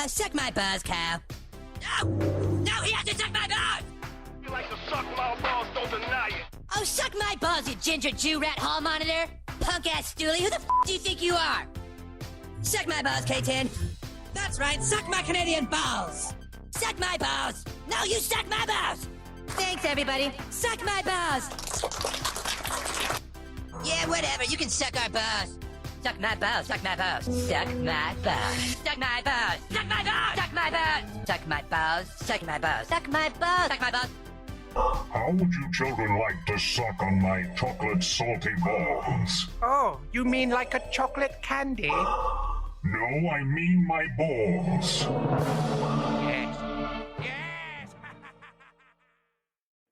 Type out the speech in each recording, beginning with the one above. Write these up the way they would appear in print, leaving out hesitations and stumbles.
Suck my balls, Cal. No! No, he has to suck my balls! You like to suck my balls, don't deny it. Oh, suck my balls, you ginger Jew rat hall monitor! Punk-ass stoolie, who the f*** do you think you are? Suck my balls, K-10. That's right, suck my Canadian balls! Suck my balls! No, you suck my balls! Thanks, everybody. Suck my balls! Yeah, whatever, you can suck our balls. Suck my balls, suck my balls, suck my balls, suck my balls, suck my balls, suck my balls, suck my balls, suck my balls, suck my balls, suck my balls. How would you children like to suck on my chocolate salty balls? Oh, you mean like a chocolate candy? No, I mean my balls. Yes. Yes!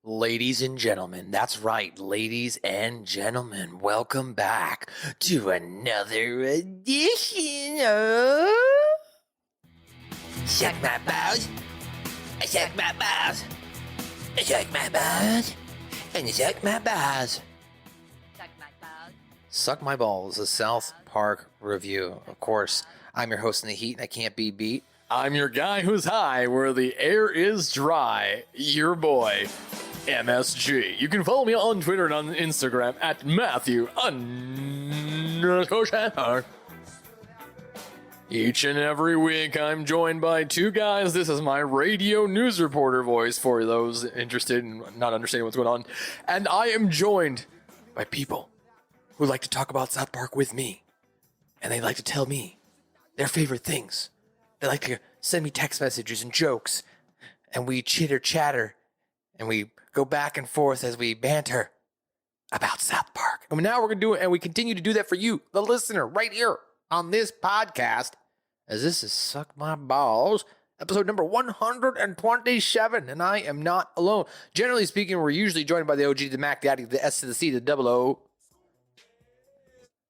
Ladies and gentlemen, that's right, ladies and gentlemen, welcome back to another edition of Suck My Balls, I Suck My Balls, I Suck My Balls, and I Suck My Balls. Suck my balls. Suck My Balls, a South Park review. Of course, I'm your host in the heat and I can't be beat. I'm your guy who's high where the air is dry, your boy, MSG. You can follow me on Twitter and on Instagram at Matthew_Shepard. Each and every week, I'm joined by two guys. This is my radio news reporter voice for those interested in not understanding what's going on. And I am joined by people who like to talk about South Park with me. And they like to tell me their favorite things. They like to send me text messages and jokes. And we chitter chatter. And we go back and forth as we banter about South Park. And now we're going to do it, and we continue to do that for you, the listener, right here on this podcast, as this is Suck My Balls, episode number 127, and I am not alone. Generally speaking, we're usually joined by the OG, the Mac, the Addy, the S to the C, the double O,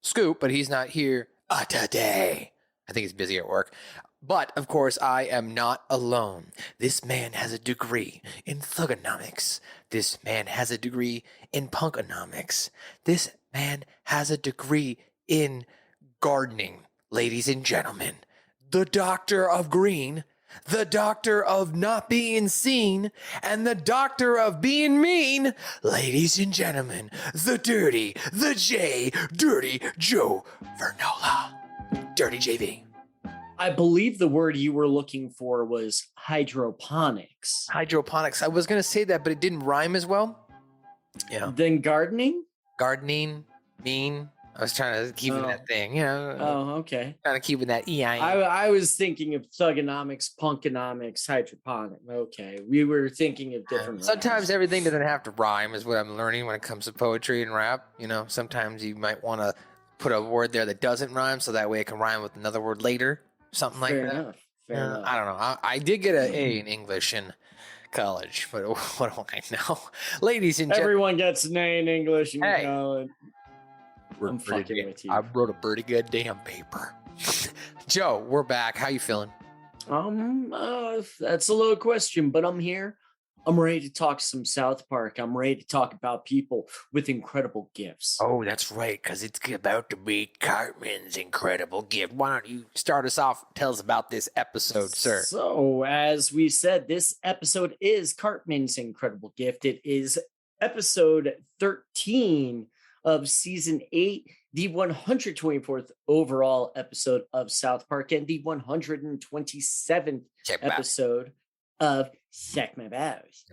Scoop, but he's not here today. I think he's busy at work. But, of course, I am not alone. This man has a degree in thugonomics. This man has a degree in punkonomics. This man has a degree in gardening, ladies and gentlemen. The doctor of green, the doctor of not being seen, and the doctor of being mean, ladies and gentlemen, the Dirty Joe Vernola. Dirty JV. I believe the word you were looking for was hydroponics. Hydroponics. I was going to say that, but it didn't rhyme as well. Yeah. Then gardening? Gardening, mean. I was trying to keep in that thing, you know. Oh, okay. Trying to keep in that EI. I was thinking of thugonomics, punkonomics, hydroponic. Okay. We were thinking of different Sometimes rhymes. everything doesn't have to rhyme is what I'm learning when it comes to poetry and rap. You know, sometimes you might want to put a word there that doesn't rhyme so that way it can rhyme with another word later. Something like that. Fair enough. I don't know. I did get an A in English in college, but what do I know? Ladies and gentlemen. Everyone gets an A in English in Hey. college. I'm fucking with you. I wrote a pretty good damn paper. Joe, we're back. How you feeling? That's a low question, but I'm here. I'm ready to talk some South Park. I'm ready to talk about people with incredible gifts. Oh, that's right, because it's about to be Cartman's incredible gift. Why don't you start us off? Tell us about this episode, sir. So, as we said, this episode is Cartman's incredible gift. It is episode 13 of season 8, the 124th overall episode of South Park, and the 127th episode of Suck My Balls.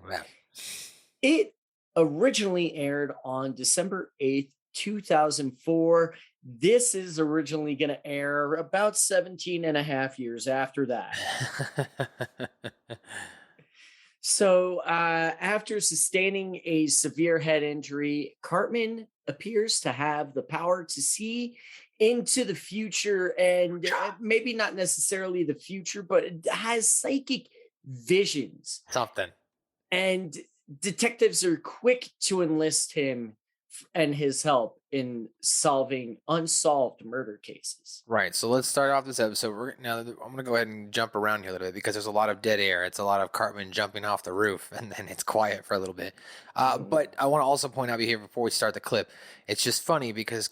It originally aired on December 8th, 2004. This is originally going to air about 17 and a half years after that. So after sustaining a severe head injury, Cartman appears to have the power to see into the future, and maybe not necessarily the future, but it has psychic visions. Something. And detectives are quick to enlist him and his help in solving unsolved murder cases. Right. So let's start off this episode. Now I'm going to go ahead and jump around here a little bit because there's a lot of dead air. It's a lot of Cartman jumping off the roof, and then it's quiet for a little bit. But I want to also point out here before we start the clip, it's just funny because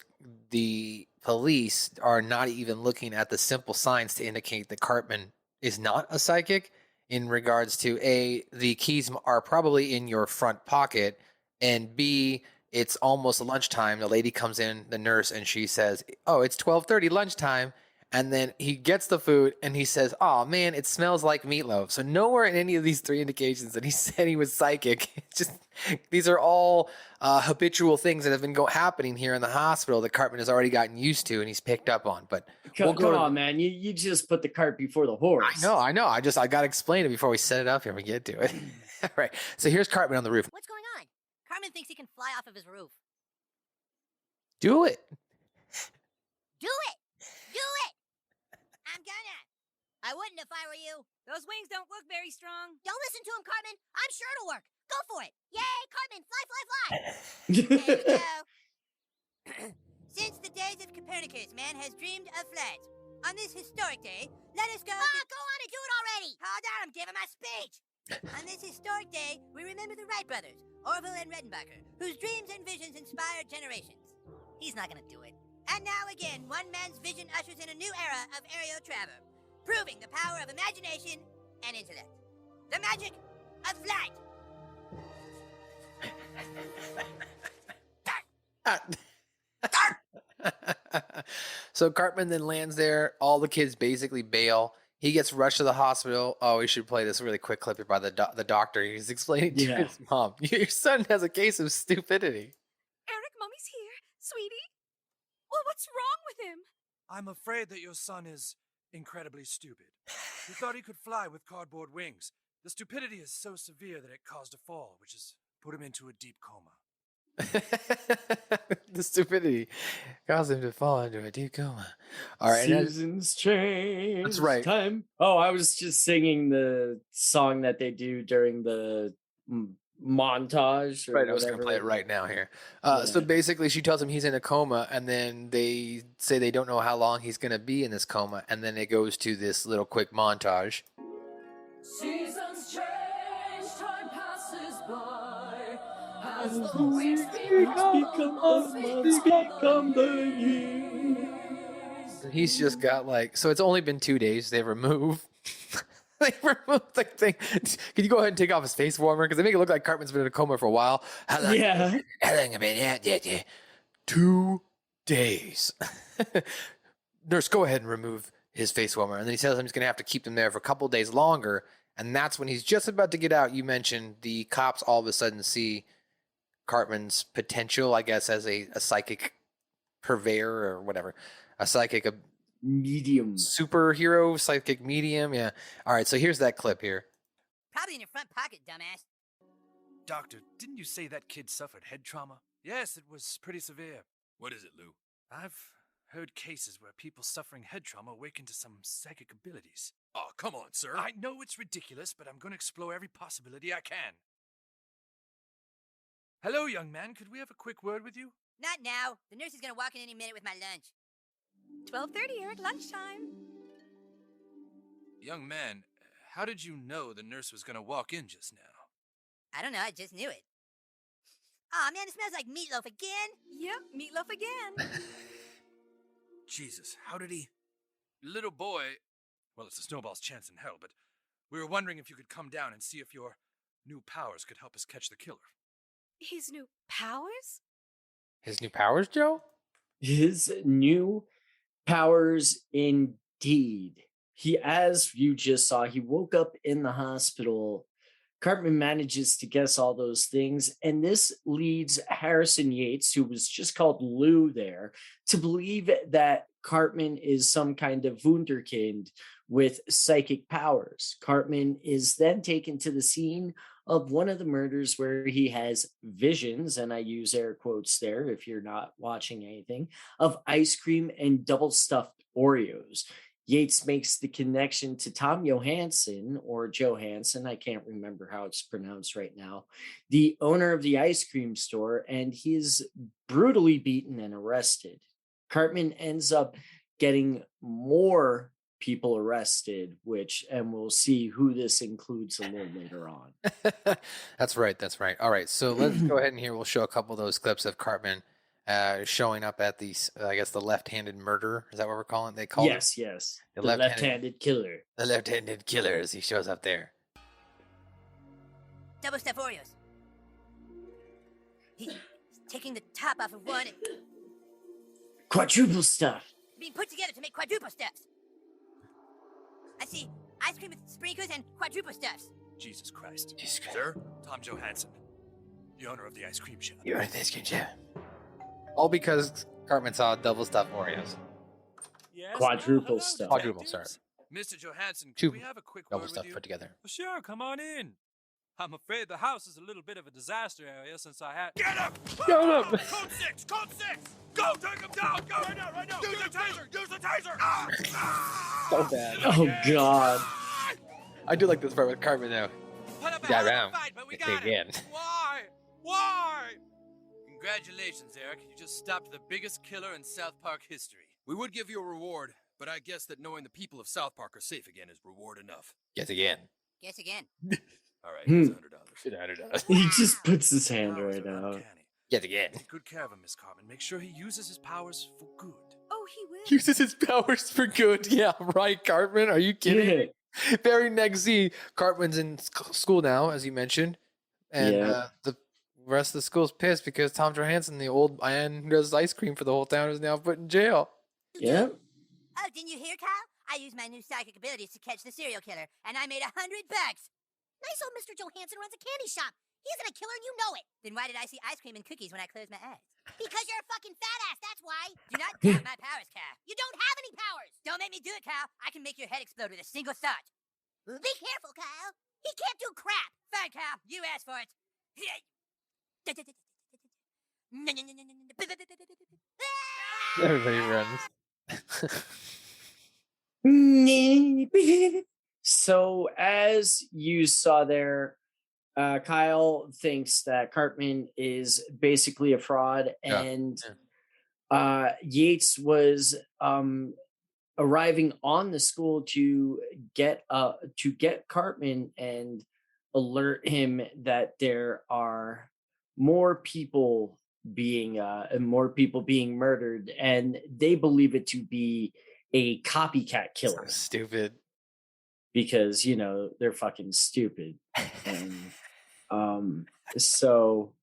the police are not even looking at the simple signs to indicate that Cartman is not a psychic in regards to A, the keys are probably in your front pocket, and B, it's almost lunchtime. The lady comes in, the nurse, and she says, "Oh, it's 12:30 lunchtime." And then he gets the food and he says, "Oh man, it smells like meatloaf." So nowhere in any of these three indications that he said he was psychic. It's just these are all habitual things that have been happening here in the hospital that Cartman has already gotten used to and he's picked up on. But Come on, man. You just put the cart before the horse. I know. I got to explain it before we set it up here and we get to it. All right. So here's Cartman on the roof. What's going on? Cartman thinks he can fly off of his roof. Do it. Do it! Do it! I'm gonna. I wouldn't if I were you. Those wings don't look very strong. Don't listen to him, Cartman. I'm sure it'll work. Go for it. Yay, Cartman, fly, fly, fly. There you go. Since the days of Copernicus, man has dreamed of flight. On this historic day, let us go. Go on and do it already. Hold on, I'm giving my speech. On this historic day, we remember the Wright brothers, Orville and Redenbacher, whose dreams and visions inspired generations. He's not gonna do it. And now again, one man's vision ushers in a new era of aerial travel, proving the power of imagination and intellect. The magic of flight. So Cartman then lands there. All the kids basically bail. He gets rushed to the hospital. Oh, we should play this really quick clip here by the doctor. He's explaining to his mom, "Your son has a case of stupidity." Eric, Mommy's here. Sweetie. Well, what's wrong with him? I'm afraid that your son is incredibly stupid. He thought he could fly with cardboard wings. The stupidity is so severe that it caused a fall, which has put him into a deep coma. The stupidity caused him to fall into a deep coma. All right. Seasons change. That's right. Time. Oh, I was just singing the song that they do during the montage. Or right. I was whatever. going to play it right now here. So basically, she tells him he's in a coma, and then they say they don't know how long he's going to be in this coma, and then it goes to this little quick montage. Seasons change, time passes by. As the weeks become the years. He's just got so it's only been 2 days. They remove the thing. Can you go ahead and take off his face warmer? Because they make it look like Cartman's been in a coma for a while. How long have I been? Yeah. 2 days. Nurse, go ahead and remove his face warmer. And then he tells him he's going to have to keep them there for a couple days longer. And that's when he's just about to get out. You mentioned the cops all of a sudden see Cartman's potential, I guess, as a psychic purveyor or whatever. A psychic medium. Superhero, psychic medium. Yeah. All right, so here's that clip here. Probably in your front pocket, dumbass. Doctor, didn't you say that kid suffered head trauma? Yes, it was pretty severe. What is it, Lou? I've heard cases where people suffering head trauma awaken to some psychic abilities. Oh, come on, sir. I know it's ridiculous, but I'm going to explore every possibility I can. Hello, young man. Could we have a quick word with you? Not now. The nurse is going to walk in any minute with my lunch. 12:30, Eric, lunchtime. Young man, how did you know the nurse was going to walk in just now? I don't know. I just knew it. Aw, man, it smells like meatloaf again. Yep, meatloaf again. Jesus, how did he... Little boy... Well, it's a snowball's chance in hell, but we were wondering if you could come down and see if your new powers could help us catch the killer. His new powers? His new powers, Joe? His new powers, indeed. He, as you just saw, he woke up in the hospital. Cartman manages to guess all those things, and this leads Harrison Yates, who was just called Lou there, to believe that Cartman is some kind of wunderkind with psychic powers. Cartman is then taken to the scene of one of the murders where he has visions, and I use air quotes there if you're not watching anything, of ice cream and double stuffed Oreos. Yates makes the connection to Tom Johansson, or Johansson, I can't remember how it's pronounced right now, the owner of the ice cream store, and he's brutally beaten and arrested. Cartman ends up getting more people arrested, and we'll see who this includes a little later on. That's right. All right, so let's go ahead and here we'll show a couple of those clips of Cartman showing up at the, I guess, the left-handed murderer. Is that what we're calling it? They call it? Yes. The The left-handed killer. The left-handed killer, as he shows up there. Double stuff Oreos. He's taking the top off of one and Quadruple stuff. being put together to make quadruple stuffs. I see ice cream with sprinkles and quadruple stuffs. Jesus Christ. Jesus Christ. Sir, Tom Johansson, the owner of the ice cream shop. You are the ice cream shop. All because Cartman saw double stuffed Oreos. Yes, Quadruple stuff. Quadruple, sorry. Mr. Johansson, Two can we have a quick double word stuff with you? put together. Well, sure, come on in. I'm afraid the house is a little bit of a disaster area since I had. Get up! Get up! Code 6! Code 6! Go, take him down! Go right now! Use the taser! Use the taser! So bad. Oh, God. I do like this part with Cartman, though. Put up a Yeah, hell of round. a fight, but we Say got again. it. Why? Congratulations, Eric. You just stopped the biggest killer in South Park history. We would give you a reward, but I guess that knowing the people of South Park are safe again is reward enough. Guess again. Guess again. All right, here's $100. He just puts his hand right out. Guess again. Take good care of him, Miss Cartman. Make sure he uses his powers for good. Oh, he will. Uses his powers for good. Yeah, right, Cartman. Are you kidding me? Very next scene, Cartman's in school now, as you mentioned. And the rest of the school's pissed because Tom Johansson, the old man who does ice cream for the whole town, is now put in jail. Yeah. Oh, didn't you hear, Kyle? I used my new psychic abilities to catch the serial killer, and I made $100. Nice old Mr. Johansson runs a candy shop. He isn't a killer and you know it. Then why did I see ice cream and cookies when I closed my eyes? Because you're a fucking fat ass, that's why. Do not doubt my powers, Kyle. You don't have any powers. Don't make me do it, Kyle. I can make your head explode with a single thought. Be careful, Kyle. He can't do crap. Fine, Kyle. You asked for it. Everybody runs. So, as you saw there, Kyle thinks that Cartman is basically a fraud, and Yates was arriving on the school to get Cartman and alert him that there are more people being murdered, and they believe it to be a copycat killer. So stupid. Because they're fucking stupid. And so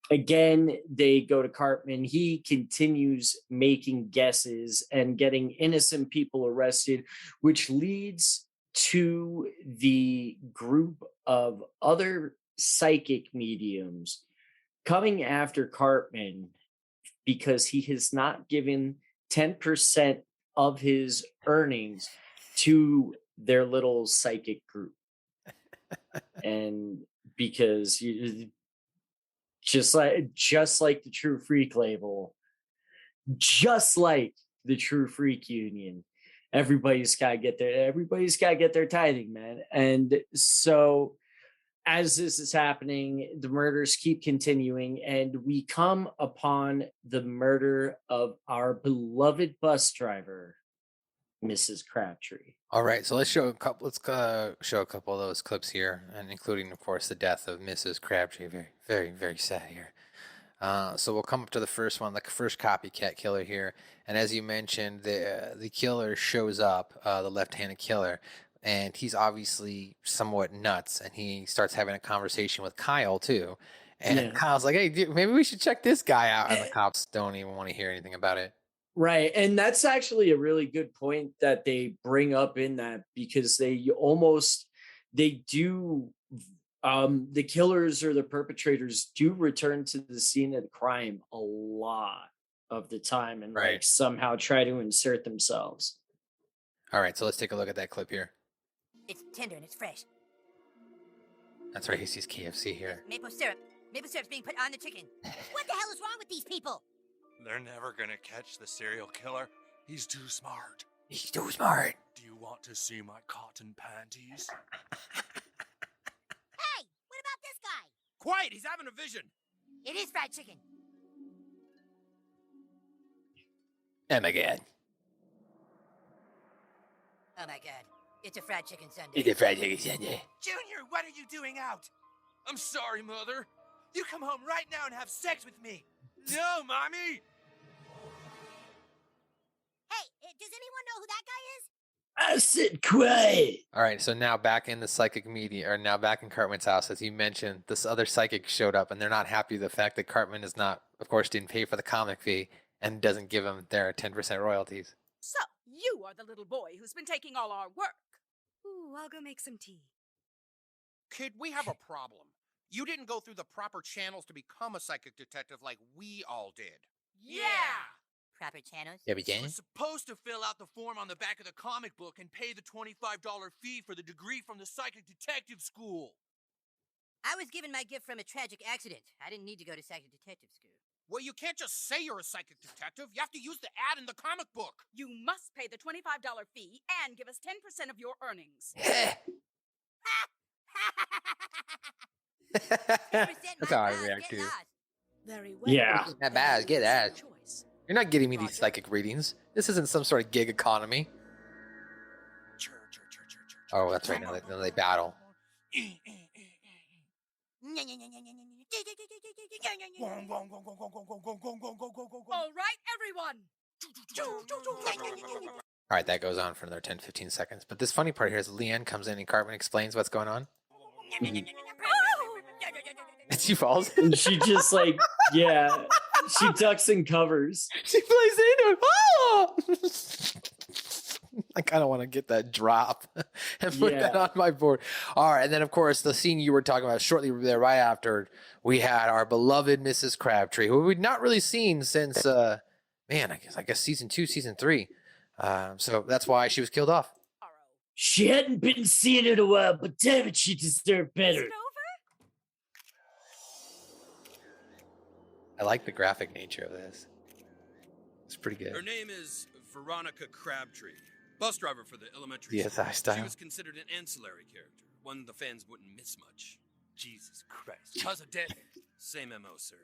again, they go to Cartman. He continues making guesses and getting innocent people arrested, which leads to the group of other psychic mediums coming after Cartman because he has not given 10% of his earnings to their little psychic group. And because just like the True Freak label, just like the True Freak Union, everybody's got to get their tithing, man. And so as this is happening, the murders keep continuing, and we come upon the murder of our beloved bus driver, Mrs. Crabtree. All right, so let's show a couple. Let's show a couple of those clips here, and including, of course, the death of Mrs. Crabtree. Very, very, very sad here. So we'll come up to the first one, the first copycat killer here, and as you mentioned, the killer shows up, the left-handed killer, and he's obviously somewhat nuts, and he starts having a conversation with Kyle too, and Kyle's like, "Hey, dude, maybe we should check this guy out," and the cops don't even want to hear anything about it. Right. And that's actually a really good point that they bring up in that, because the killers or the perpetrators do return to the scene of the crime a lot of the time and like somehow try to insert themselves. All right, so let's take a look at that clip here. It's tender and it's fresh. That's right, he sees KFC here. Maple syrup. Maple syrup's being put on the chicken. What the hell is wrong with these people? They're never gonna catch the serial killer. He's too smart. He's too smart. Do you want to see my cotton panties? Hey, what about this guy? Quiet, he's having a vision. It is fried chicken. Oh my god. Oh my god. It's a fried chicken sundae. It's a fried chicken sundae. Junior, what are you doing out? I'm sorry, Mother. You come home right now and have sex with me. No, Mommy! Hey, does anyone know who that guy is? I said quiet. All right, so now back in the psychic media, or now back in Cartman's house, as you mentioned, this other psychic showed up, and they're not happy with the fact that Cartman is not, of course, didn't pay for the comic fee and doesn't give them their 10% royalties. So, you are the little boy who's been taking all our work. Ooh, I'll go make some tea. Kid, we have a problem. You didn't go through the proper channels to become a psychic detective like we all did. Yeah! Proper channels? Yeah, we You can. were supposed to fill out the form on the back of the comic book and pay the $25 fee for the degree from the psychic detective school. I was given my gift from a tragic accident. I didn't need to go to psychic detective school. Well, you can't just say you're a psychic detective. You have to use the ad in the comic book. You must pay the $25 fee and give us 10% of your earnings. That's how I react to it. Very well. Yeah. Not bad, get that. Choice. You're not getting me these psychic readings. This isn't some sort of gig economy. Oh, that's right. Now they battle. All right, everyone. All right, that goes on for another 10, 15 seconds. But this funny part here is Leanne comes in and Cartman explains what's going on. And she falls. And she just like, yeah, she ducks and covers. She plays into it. Oh! I kind of want to get that drop and put that on my board. All right, and then of course the scene you were talking about shortly there, right after, we had our beloved Mrs. Crabtree, who we'd not really seen since, I guess season 2, season 3. So that's why she was killed off. She hadn't been seen in a while, but damn it, she deserved better. I like the graphic nature of this. It's pretty good. Her name is Veronica Crabtree, bus driver for the elementary DSI school. style. She was considered an ancillary character, one the fans wouldn't miss much. Jesus Christ. How's it dead? Same MO, sir.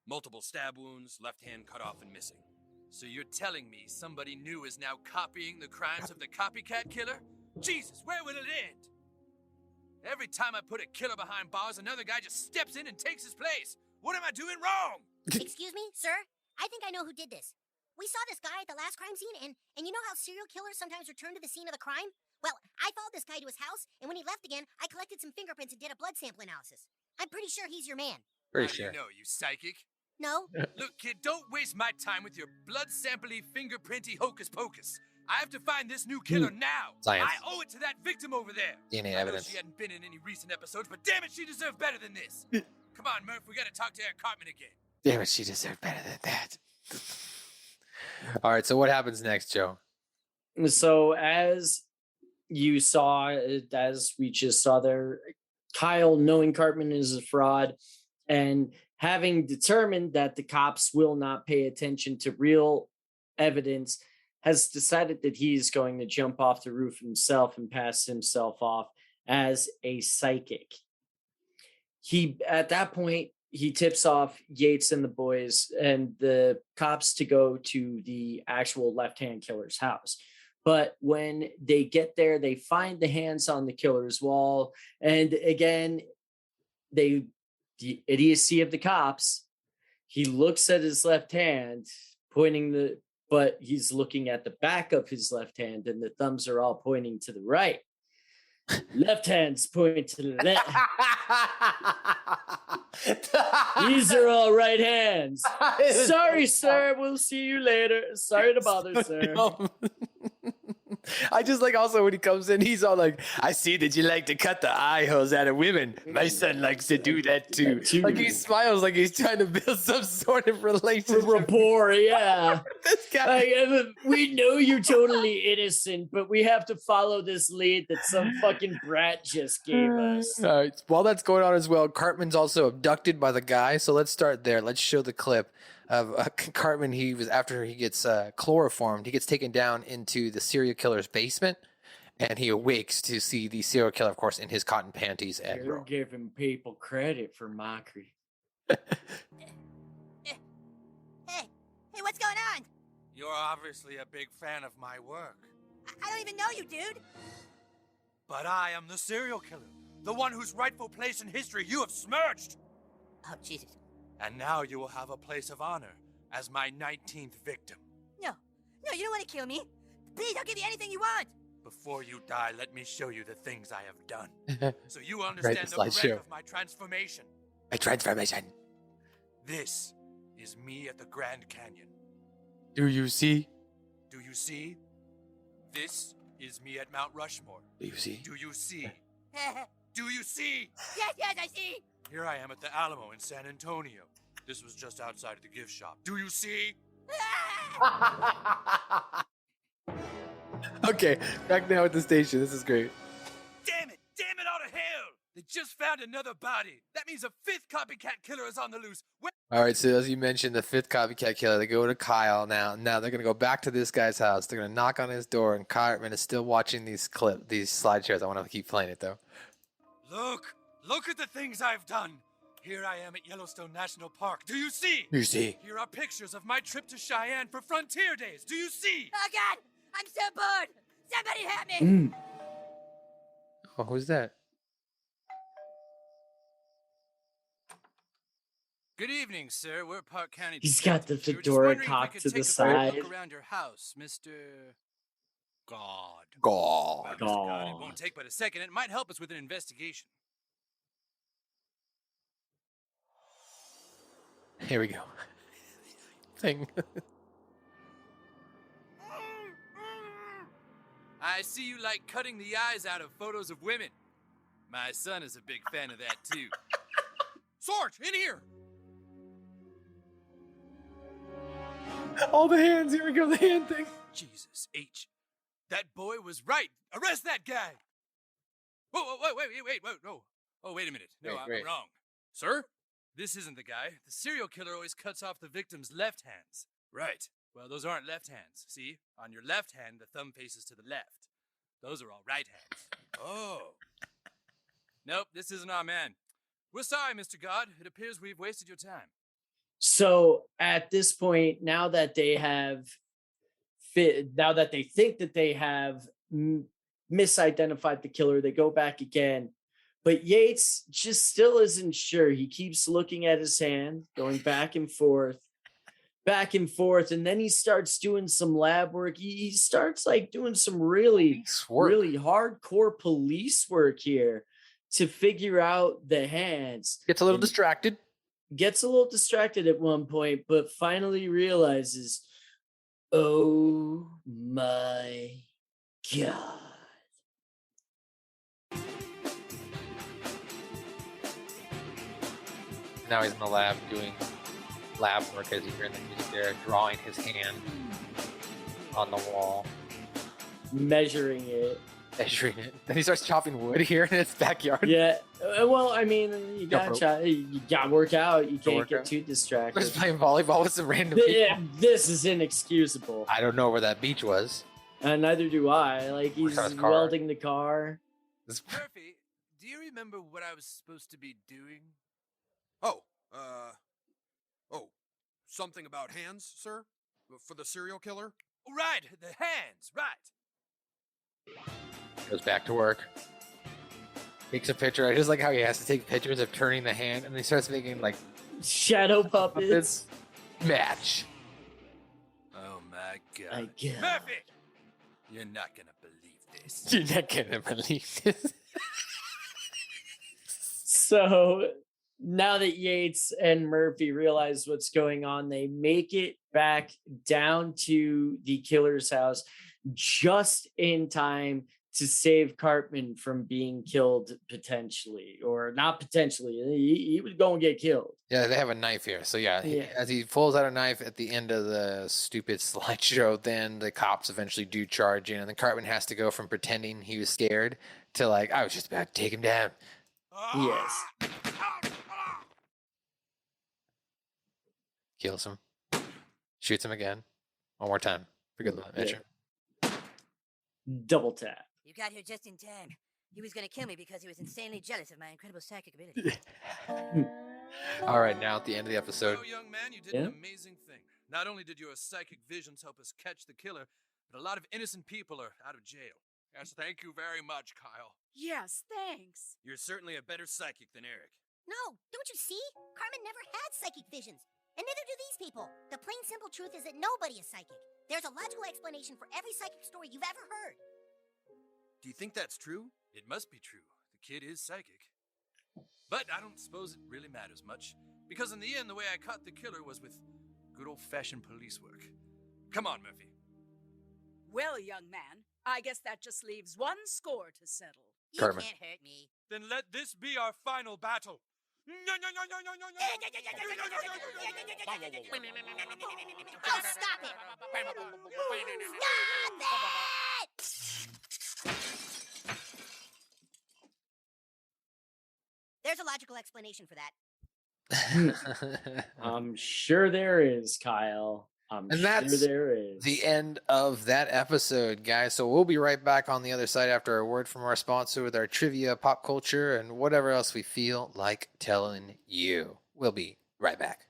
Multiple stab wounds, left hand cut off and missing. So you're telling me somebody new is now copying the crimes of the copycat killer? Jesus, where will it end? Every time I put a killer behind bars, another guy just steps in and takes his place. What am I doing wrong? Excuse me, sir? I think I know who did this. We saw this guy at the last crime scene, and you know how serial killers sometimes return to the scene of the crime? Well, I followed this guy to his house, and when he left again, I collected some fingerprints and did a blood sample analysis. I'm pretty sure he's your man. Pretty How sure. do you know, you psychic? No? Look, kid, don't waste my time with your blood sampley, fingerprinty hocus pocus. I have to find this new killer now. Science. I owe it to that victim over there. DNA I know evidence. she hadn't been in any recent episodes, but damn it, she deserved better than this. Come on, Murph, we gotta talk to Eric Cartman again. Damn it, she deserved better than that. All right, so what happens next, Joe? So as you saw, as we just saw there, Kyle, knowing Cartman is a fraud and having determined that the cops will not pay attention to real evidence, has decided that he's going to jump off the roof himself and pass himself off as a psychic. At that point, he tips off Yates and the boys and the cops to go to the actual left-hand killer's house. But when they get there, they find the hands on the killer's wall. And again, the idiocy of the cops, he looks at his left hand, but he's looking at the back of his left hand, and the thumbs are all pointing to the right. Left hand's pointing to the left. These are all right hands. Sorry, sir. We'll see you later. Sorry to bother, sir. I just like also when he comes in, he's all like, I see that you like to cut the eye holes out of women. My son likes to do that too. Like he smiles like he's trying to build some sort of relationship. Rapport, yeah. This guy. We know you're totally innocent, but we have to follow this lead that some fucking brat just gave us. All right. While that's going on as well, Cartman's also abducted by the guy. So let's start there. Let's show the clip of Cartman. After he gets chloroformed, he gets taken down into the serial killer's basement, and he awakes to see the serial killer, of course, in his cotton panties. And You're giving people credit for mockery. Hey, what's going on? You're obviously a big fan of my work. I don't even know you, dude. But I am the serial killer, the one whose rightful place in history you have smirched. Oh, Jesus. And now you will have a place of honor as my 19th victim. No, you don't want to kill me. Please, I'll give you anything you want. Before you die, let me show you the things I have done, so you understand Right, the slideshow. breadth of my transformation. My transformation. This is me at the Grand Canyon. Do you see? Do you see? This is me at Mount Rushmore. Do you see? Do you see? Yes, Do you see? I see. Here I am at the Alamo in San Antonio. This was just outside of the gift shop. Do you see? Okay, back now at the station. This is great. Damn it all to hell! They just found another body. That means a 5th copycat killer is on the loose. All right, so as you mentioned, the 5th copycat killer, they go to Kyle now. Now they're going to go back to this guy's house. They're going to knock on his door, and Cartman is still watching these slideshows. I want to keep playing it, though. Look at the things I've done. Here I am at Yellowstone National Park. Do you see? You see? Here are pictures of my trip to Cheyenne for Frontier Days. Do you see? Oh, God, I'm so bored. Somebody help me. Oh, who's that? Good evening, sir. We're Park County. He's got the detectives. We were just fedora wondering if we cocked could to the take a side. look around your house, Mr. God. God. Mr. God. It won't take but a second. It might help us with an investigation. Here we go. Thing. I see you like cutting the eyes out of photos of women. My son is a big fan of that, too. Sarge, in here! All the hands. Here we go. The hand thing. Jesus H. That boy was right. Arrest that guy! Whoa, wait, no. Oh, wait a minute. No, I'm wrong. Sir? This isn't the guy. The serial killer always cuts off the victim's left hands. Right. Well, those aren't left hands. See? On your left hand, the thumb faces to the left. Those are all right hands. Oh. Nope, this isn't our man. We're sorry, Mr. God. It appears we've wasted your time. So at this point, now that they think that they have misidentified the killer, they go back again. But Yates just still isn't sure. He keeps looking at his hand, going back and forth, and then he starts doing some lab work. He starts like doing some really hardcore police work here to figure out the hands. Gets a little distracted. Gets a little distracted at one point, but finally realizes, oh my God. Now he's in the lab doing lab work as you hear the music there, drawing his hand on the wall. Measuring it. Then he starts chopping wood here in his backyard. Yeah. Well, I mean, you gotta work out. You can't get too distracted. Just playing volleyball with some random people. Yeah, this is inexcusable. I don't know where that beach was. Neither do I. Like, he's welding the car. Murphy, do you remember what I was supposed to be doing? Something about hands, sir? For the serial killer? Right, the hands, right. Goes back to work. Takes a picture. I just like how he has to take pictures of turning the hand, and he starts making like shadow puppets. Match. Oh my God. I guess. Murphy! You're not gonna believe this. You're not gonna believe this. So now that Yates and Murphy realize what's going on, they make it back down to the killer's house just in time to save Cartman from being killed potentially, or not potentially. He was going to get killed. Yeah, they have a knife here. So yeah, as he pulls out a knife at the end of the stupid slideshow, then the cops eventually do charge in, and then Cartman has to go from pretending he was scared to like, I was just about to take him down. Yes. Kills him. Shoots him again. One more time. For good measure. Double tap. You got here just in time. He was going to kill me because he was insanely jealous of my incredible psychic ability. All right, now at the end of the episode. So, young man, you did an amazing thing. Not only did your psychic visions help us catch the killer, but a lot of innocent people are out of jail. Yes, thank you very much, Kyle. Yes, thanks. You're certainly a better psychic than Eric. No, don't you see? Cartman never had psychic visions. And neither do these people. The plain simple truth is that nobody is psychic. There's a logical explanation for every psychic story you've ever heard. Do you think that's true? It must be true. The kid is psychic. But I don't suppose it really matters much, because in the end, the way I caught the killer was with good old-fashioned police work. Come on, Murphy. Well, young man, I guess that just leaves one score to settle. You Cartman. can't hurt me. Then let this be our final battle. Oh, stop it! Stop it! There's a logical explanation for that. I'm sure there is, Kyle. I'm And sure that's there is. the end of that episode, guys. So we'll be right back on the other side after a word from our sponsor with our trivia, pop culture, and whatever else we feel like telling you. We'll be right back.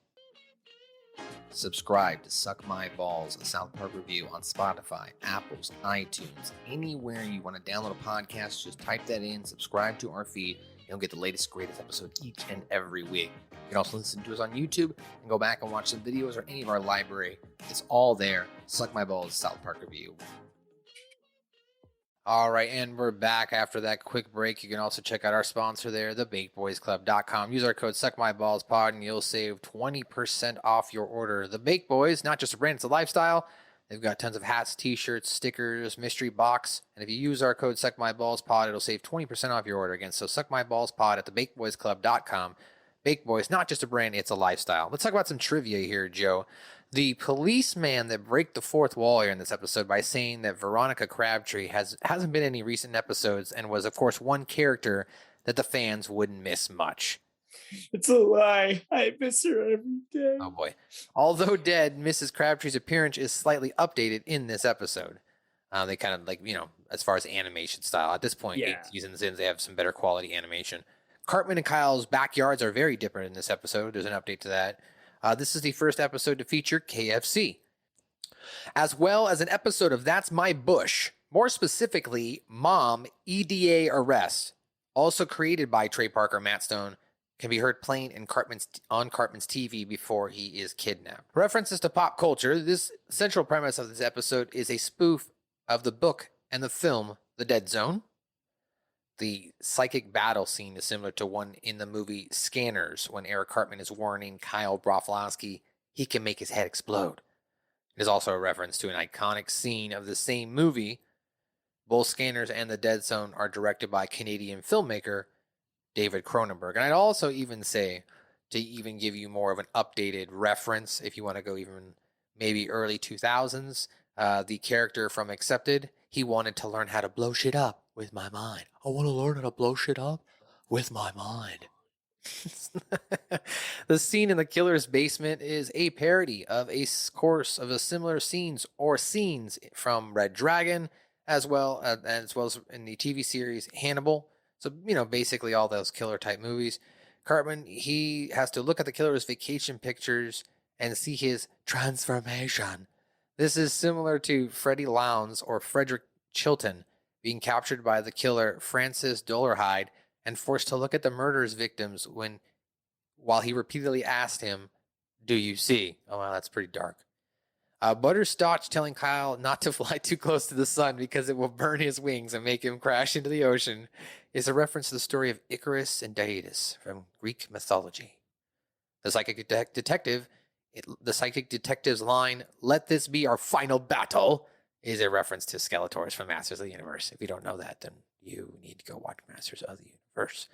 Subscribe to Suck My Balls, a South Park review on Spotify, Apple's, iTunes, anywhere you want to download a podcast. Just type that in, subscribe to our feed. You'll get the latest, greatest episode each and every week. You can also listen to us on YouTube and go back and watch some videos or any of our library. It's all there. Suck My Balls, South Park review. All right, and we're back after that quick break. You can also check out our sponsor there, thebakedboysclub.com. Use our code SuckMyBallsPod and you'll save 20% off your order. The Baked Boys, not just a brand, it's a lifestyle. They've got tons of hats, t-shirts, stickers, mystery box. And if you use our code SuckMyBallsPod, it'll save 20% off your order. Again, so SuckMyBallsPod at thebakedboysclub.com. Baked Boys, not just a brand, it's a lifestyle. Let's talk about some trivia here, Joe. The policeman that break the fourth wall here in this episode by saying that Veronica Crabtree hasn't been in any recent episodes and was, of course, one character that the fans wouldn't miss much. It's a lie. I miss her every day. Oh, boy. Although dead, Mrs. Crabtree's appearance is slightly updated in this episode. They kind of like, as far as animation style, at this point, 8 seasons in, they have some better quality animation. Cartman and Kyle's backyards are very different in this episode. There's an update to that. This is the first episode to feature KFC, as well as an episode of That's My Bush, more specifically, Mom, EDA Arrest, also created by Trey Parker, Matt Stone, can be heard playing on Cartman's TV before he is kidnapped. References to pop culture. This central premise of this episode is a spoof of the book and the film The Dead Zone. The psychic battle scene is similar to one in the movie Scanners, when Eric Cartman is warning Kyle Broflovsky he can make his head explode. It is also a reference to an iconic scene of the same movie. Both Scanners and The Dead Zone are directed by Canadian filmmaker David Cronenberg. And I'd also even say, to even give you more of an updated reference, if you want to go even maybe early 2000s, the character from Accepted, he wanted to learn how to blow shit up with my mind. I want to learn how to blow shit up with my mind. The scene in the killer's basement is a parody of a course of a similar scenes from Red Dragon, as well as in the TV series Hannibal. So, basically all those killer type movies. Cartman, he has to look at the killer's vacation pictures and see his transformation. This is similar to Freddie Lowndes or Frederick Chilton being captured by the killer Francis Dolarhyde and forced to look at the murderer's victims while he repeatedly asked him, "Do you see?" Oh, wow, that's pretty dark. Butterscotch telling Kyle not to fly too close to the sun because it will burn his wings and make him crash into the ocean is a reference to the story of Icarus and Daidalos from Greek mythology. The psychic detective's line, "Let this be our final battle," is a reference to Skeletors from Masters of the Universe. If you don't know that, then you need to go watch Masters of the Universe.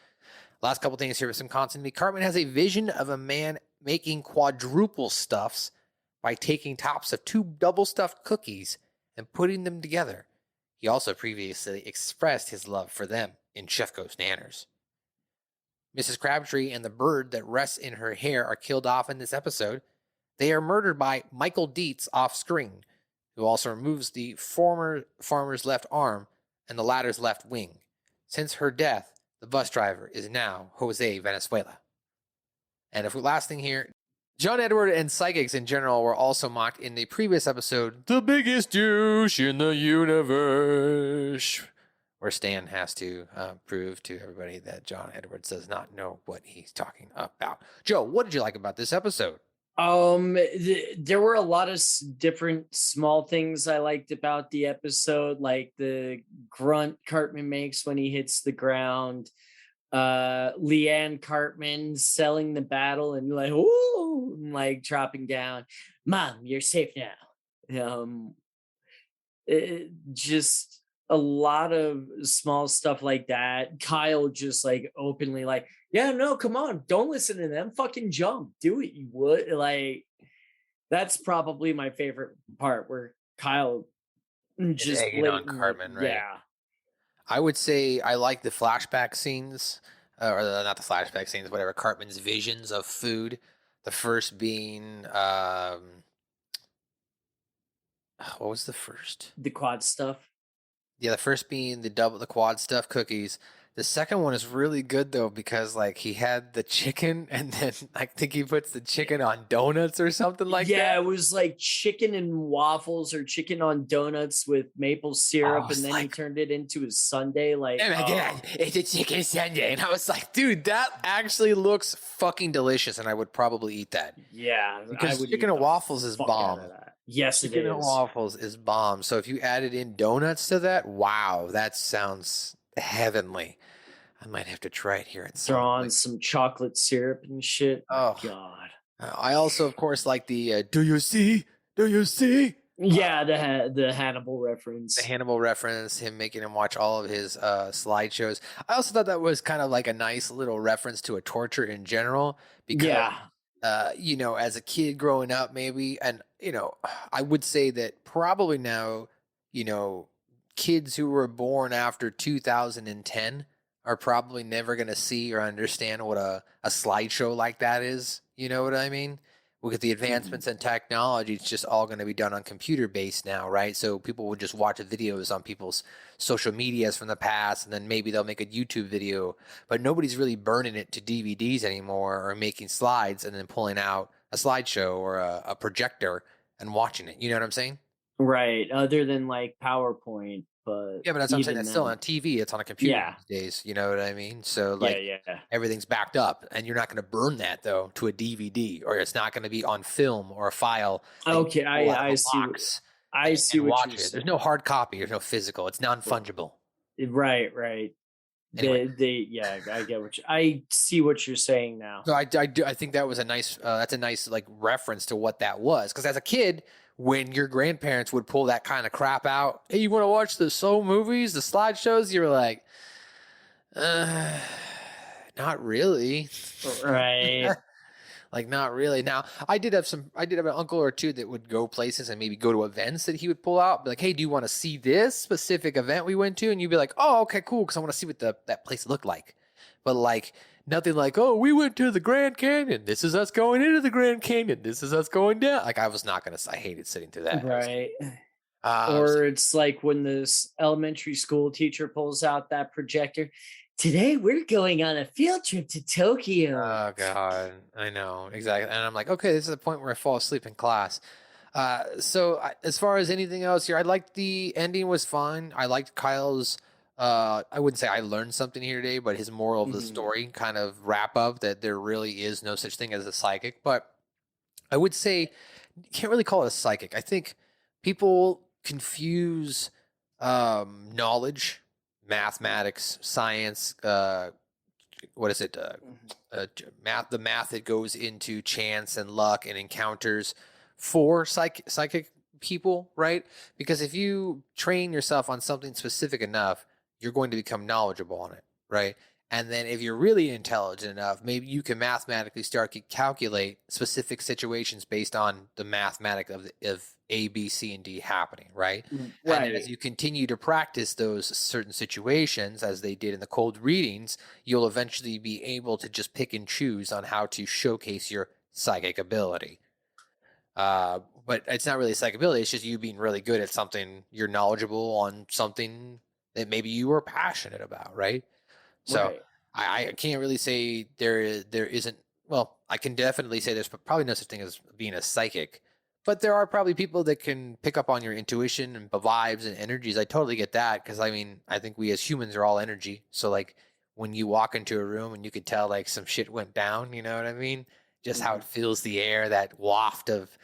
Last couple things here with some continuity. Cartman has a vision of a man making quadruple stuffs by taking tops of 2 double-stuffed cookies and putting them together. He also previously expressed his love for them in Chef Ghost Nanners. Mrs. Crabtree and the bird that rests in her hair are killed off in this episode. They are murdered by Michael Dietz off-screen, who also removes the former farmer's left arm and the latter's left wing. Since her death, the bus driver is now Jose Venezuela. And if last thing here, John Edward and psychics in general were also mocked in the previous episode, The Biggest Douche in the Universe, where Stan has to prove to everybody that John Edwards does not know what he's talking about. Joe, what did you like about this episode? There were a lot of different small things I liked about the episode, like the grunt Cartman makes when he hits the ground. Leanne Cartman selling the battle and like, ooh, and like dropping down. Mom, you're safe now. Just a lot of small stuff like that. Kyle just like openly like, yeah, no, come on, don't listen to them. Fucking jump, do it. You would like. That's probably my favorite part where Kyle just Egging on Cartman, right? yeah. I would say I like the flashback scenes, not the flashback scenes, whatever. Cartman's visions of food. The first being, what was the first? The quad stuff. Yeah, the first being the quad stuff cookies. The second one is really good though because like he had the chicken and then I think he puts the chicken on donuts or something like that. Yeah, it was like chicken and waffles or chicken on donuts with maple syrup, and then he turned it into a sundae. Like, oh my god, it's a chicken sundae, and I was like, dude, that actually looks fucking delicious, and I would probably eat that. Yeah, because chicken and waffles is bomb. Yes, it is. Chicken and waffles is bomb. So if you added in donuts to that, wow, that sounds heavenly. I might have to try it here. Throw on some chocolate syrup and shit. Oh god. I also, of course, like the "Do you see? Do you see?" Yeah, the Hannibal reference. The Hannibal reference. Him making him watch all of his slideshows. I also thought that was kind of like a nice little reference to a torture in general. Because, you know, as a kid growing up, maybe, and you know, I would say that probably now, you know, kids who were born after 2010 are probably never going to see or understand what a slideshow like that is. You know what I mean? With the advancements in technology, it's just all going to be done on computer based now, right? So people will just watch videos on people's social medias from the past, and then maybe they'll make a YouTube video, but nobody's really burning it to DVDs anymore or making slides and then pulling out a slideshow or a projector and watching it. You know what I'm saying? Right. Other than like PowerPoint. But yeah, but that's what I'm saying. That's still on TV. It's on a computer these days. You know what I mean? So like, everything's backed up, and you're not going to burn that though to a DVD, or it's not going to be on film or a file. Okay, I see. I see what you're saying. There's no hard copy. There's no physical. It's non-fungible. Right. Anyway. I get what I see what you're saying now. So I think that was a nice. That's a nice like reference to what that was, because as a kid, when your grandparents would pull that kind of crap out, hey, you want to watch the soul movies, the slideshows? You're like, not really. Right. Like, not really. Now, I did have an uncle or two that would go places and maybe go to events that he would pull out. Be like, hey, do you want to see this specific event we went to? And you'd be like, oh, okay, cool, because I want to see what that place looked like. But like, nothing like, oh, we went to the Grand Canyon. This is us going into the Grand Canyon. This is us going down. Like, I was not going to, I hated sitting through that. Right. Or it's like when this elementary school teacher pulls out that projector. Today, we're going on a field trip to Tokyo. Oh, God. I know. Exactly. And I'm like, okay, this is the point where I fall asleep in class. So as far as anything else here, I liked the ending was fun. I liked Kyle's I wouldn't say I learned something here today, but his moral of the story kind of wrap up that there really is no such thing as a psychic. But I would say you can't really call it a psychic. I think people confuse knowledge, mathematics, science, what is it? Math, the math that goes into chance and luck and encounters for psychic people, right? Because if you train yourself on something specific enough, you're going to become knowledgeable on it, right? And then if you're really intelligent enough, maybe you can mathematically start to calculate specific situations based on the mathematics of A, B, C, and D happening, right? Right. And as you continue to practice those certain situations, as they did in the cold readings, you'll eventually be able to just pick and choose on how to showcase your psychic ability. But it's not really psychic ability. It's just you being really good at something. You're knowledgeable on something that maybe you were passionate about, right? So I can't really say there isn't. Well, I can definitely say there's probably no such thing as being a psychic, but there are probably people that can pick up on your intuition and vibes and energies. I totally get that, because I mean, I think we as humans are all energy. So like when you walk into a room and you could tell like some shit went down, you know what I mean? just how it fills the air, that waft of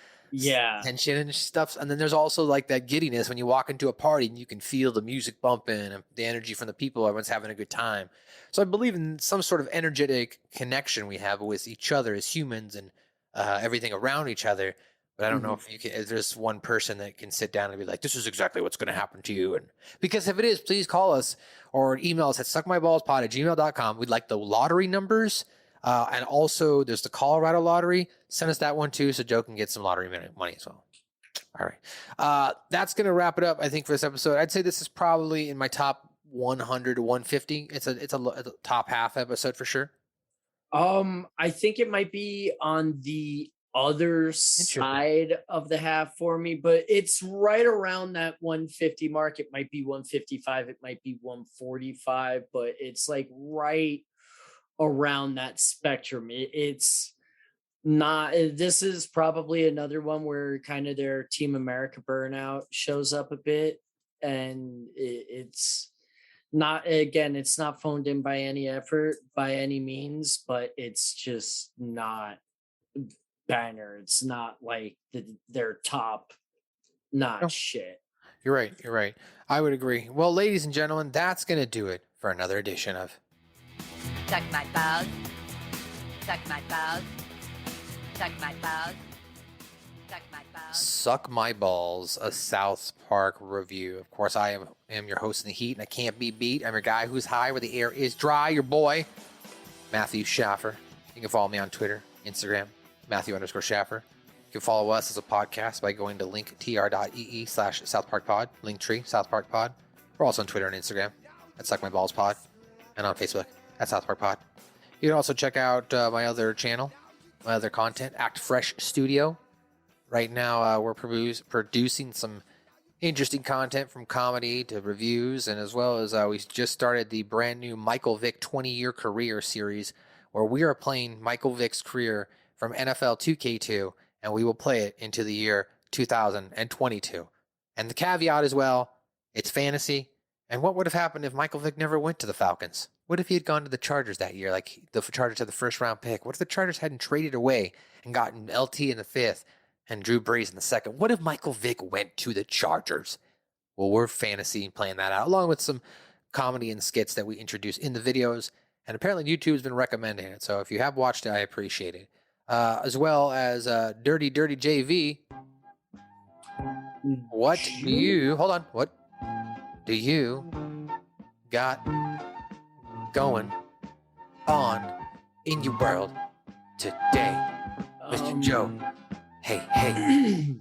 tension and stuff. And then there's also like that giddiness when you walk into a party and you can feel the music bumping and the energy from the people. Everyone's having a good time. So I believe in some sort of energetic connection we have with each other as humans and everything around each other. But I don't know if there's one person that can sit down and be like, this is exactly what's going to happen to you. And because if it is, please call us or email us at suckmyballspod@gmail.com. We'd like the lottery numbers. And also there's the Colorado lottery. Send us that one too, so Joe can get some lottery money as well. All right. That's going to wrap it up, I think, for this episode. I'd say this is probably in my top 100 to 150. It's a top half episode for sure. I think it might be on the other side of the half for me, but it's right around that 150 mark. It might be 155, it might be 145, but it's like right around that spectrum. It's not, this is probably another one where kind of their Team America burnout shows up a bit, and it's not, again, it's not phoned in by any effort by any means, but it's just not banger. It's not like their top notch shit. You're right. I would agree. Well, ladies and gentlemen, that's going to do it for another edition of Suck my balls. Suck my balls. Suck my balls. Suck my balls. Suck My Balls, a South Park review. Of course, I am your host in the heat, and I can't be beat. I'm your guy who's high where the air is dry, your boy, Matthew Schaffer. You can follow me on Twitter, Instagram, Matthew_Schaffer. You can follow us as a podcast by going to linktr.ee/SouthParkPod, Linktree, South Park Pod. We're also on Twitter and Instagram at Suck My Balls Pod, and on Facebook at South Park Pod. You can also check out my other channel, my other content, Act Fresh Studio. Right now, we're producing some interesting content from comedy to reviews, and as well as we just started the brand new Michael Vick 20-year career series, where we are playing Michael Vick's career from NFL 2K2, and we will play it into the year 2022. And the caveat as well, it's fantasy. And what would have happened if Michael Vick never went to the Falcons? What if he had gone to the Chargers that year? Like the Chargers had the first round pick. What if the Chargers hadn't traded away and gotten LT in the 5th and Drew Brees in the 2nd? What if Michael Vick went to the Chargers? Well, we're fantasy playing that out, along with some comedy and skits that we introduce in the videos. And apparently YouTube's been recommending it. So if you have watched it, I appreciate it. As well as Dirty JV. What do you got going on in your world today, Mr. Joe? Hey.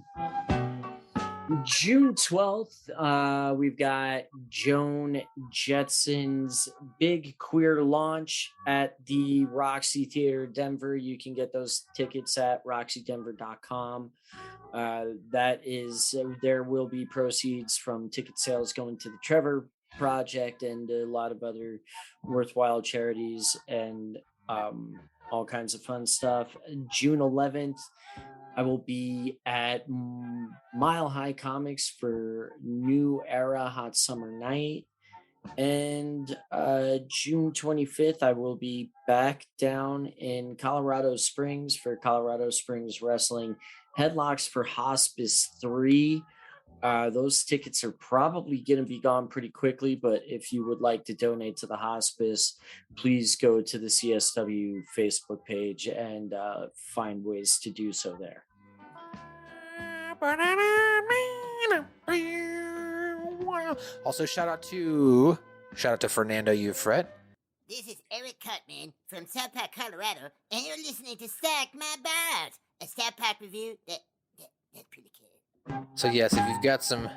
June 12th, we've got Joan Jetson's big queer launch at the Roxy Theater Denver. You can get those tickets at roxydenver.com. That is, there will be proceeds from ticket sales going to the Trevor Project and a lot of other worthwhile charities and all kinds of fun stuff. June 11th, I will be at Mile High Comics for New Era Hot Summer Night. And June 25th, I will be back down in Colorado Springs for Colorado Springs Wrestling Headlocks for Hospice 3. Those tickets are probably going to be gone pretty quickly, but if you would like to donate to the hospice, please go to the CSW Facebook page and find ways to do so there. Also, shout out to Fernando Ufret. This is Eric Cartman from South Park, Colorado, and you're listening to Suck My Balls, a South Park review that's pretty good. So yes, if you've got some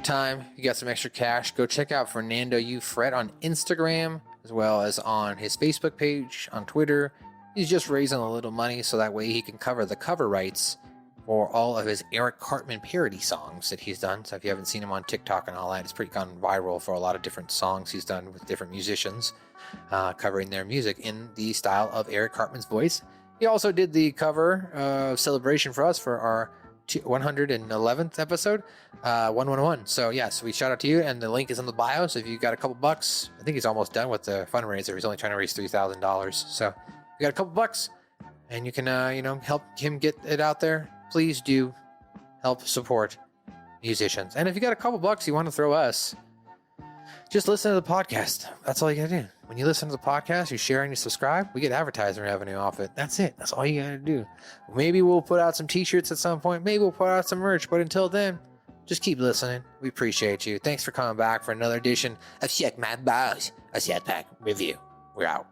time, you got some extra cash, go check out Fernando Ufret on Instagram, as well as on his Facebook page, on Twitter. He's just raising a little money so that way he can cover the cover rights for all of his Eric Cartman parody songs that he's done. So if you haven't seen him on TikTok and all that, it's pretty gone viral for a lot of different songs he's done with different musicians, covering their music in the style of Eric Cartman's voice. He also did the cover of Celebration for us for our 111th episode, 111. So yes, we shout out to you, and the link is in the bio. So if you got a couple bucks, I think he's almost done with the fundraiser. He's only trying to raise $3,000. So if you got a couple bucks and you can, help him get it out there, please do help support musicians. And if you got a couple bucks you want to throw us, just listen to the podcast. That's all you gotta do. When you listen to the podcast, you share and you subscribe, we get advertising revenue off it. That's it. That's all you gotta do. Maybe we'll put out some t-shirts at some point. Maybe we'll put out some merch. But until then, just keep listening. We appreciate you. Thanks for coming back for another edition of Check My Balls, a Setback Review. We're out.